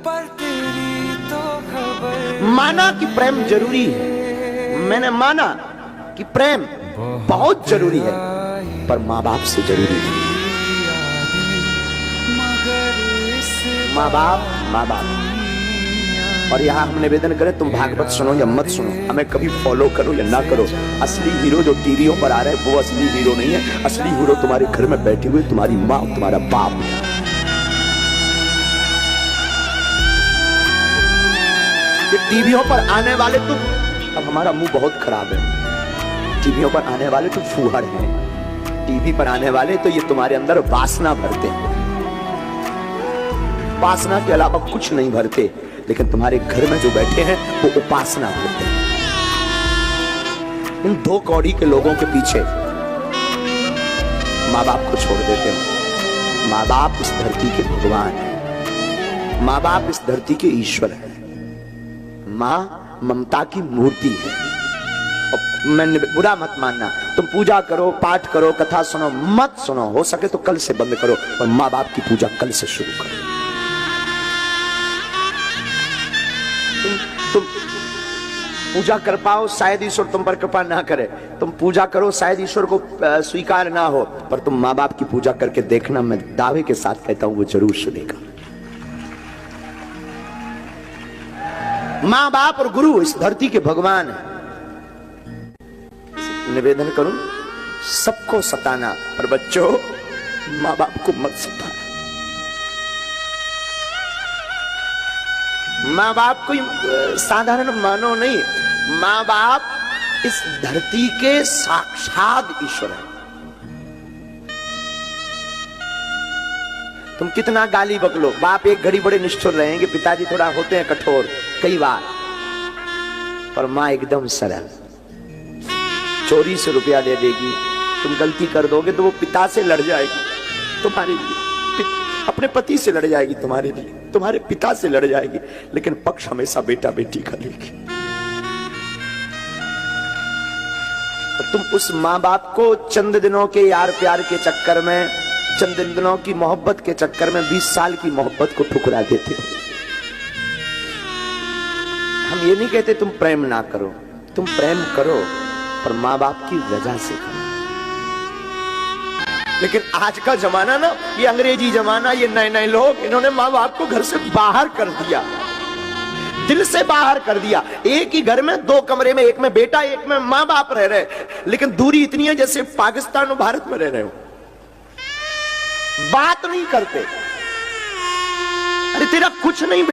पर तेरी तो खबर। माना कि प्रेम जरूरी है, मैंने माना कि प्रेम बहुत जरूरी है, पर माँ बाप से जरूरी है। माँ बाप। और यहाँ हम निवेदन करें, तुम भागवत सुनो या मत सुनो, हमें कभी फॉलो करो या ना करो, असली हीरो जो टीवियों पर आ रहे हैं वो असली हीरो नहीं है। असली हीरो तुम्हारे घर में बैठे हुए तुम्हारी माँ, तुम्हारा बाप। ये टीवियों पर आने वाले तो, अब हमारा मुंह बहुत खराब है, टीवियों पर आने वाले तो फूहड़ हैं, टीवी पर आने वाले तो ये तुम्हारे अंदर वासना भरते हैं, वासना के अलावा कुछ नहीं भरते। लेकिन तुम्हारे घर में जो बैठे हैं वो उपासना भरते हैं। इन दो कौड़ी के लोगों के पीछे माँ बाप को छोड़ देते हो। माँ बाप इस धरती के भगवान हैं, माँ बाप इस धरती के ईश्वर हैं, माँ ममता की मूर्ति है। और मैं बुरा मत मानना, तुम पूजा करो, पाठ करो, कथा सुनो, मत सुनो, हो सके तो कल से बंद करो, और माँ बाप की पूजा कल से शुरू करो। तुम पूजा कर पाओ, शायद ईश्वर तुम पर कृपा ना करे, तुम पूजा करो, शायद ईश्वर को स्वीकार ना हो, पर तुम माँ बाप की पूजा करके देखना, मैं दावे के साथ कहता हूं वो जरूर सुनेगा। माँ बाप और गुरु इस धरती के भगवान है। निवेदन करूं, सबको सताना, पर बच्चों माँ बाप को मत सताना। माँ बाप कोई साधारण मानो नहीं, माँ बाप इस धरती के साक्षात ईश्वर है। तुम कितना गाली बकलो, बाप एक घड़ी बड़े निष्ठुर रहेंगे, पिताजी थोड़ा होते हैं कठोर कई बार, पर माँ एकदम सरल। चोरी से रुपया ले देगी, तुम गलती कर दोगे तो वो पिता से लड़ जाएगी तुम्हारे लिए, अपने पति से लड़ जाएगी तुम्हारे लिए, तुम्हारे पिता से लड़ जाएगी, लेकिन पक्ष हमेशा बेटा बेटी का लेगी। तुम उस माँ बाप को चंद दिनों के यार प्यार के चक्कर में, चंद दिनों की मोहब्बत के चक्कर में 20 साल की मोहब्बत को ठुकरा देते हो। हम ये नहीं कहते तुम प्रेम ना करो, तुम प्रेम करो, पर माँ बाप की वजह से करो। लेकिन आज का जमाना ना, ये अंग्रेजी जमाना, ये नए नए लोग, इन्होंने माँ बाप को घर से बाहर कर दिया, दिल से बाहर कर दिया। एक ही घर में 2 कमरे में, एक में बेटा एक में माँ बाप रह रहे, लेकिन दूरी इतनी है जैसे पाकिस्तान और भारत में रह रहे हो, बात नहीं करते। अरे तेरा कुछ नहीं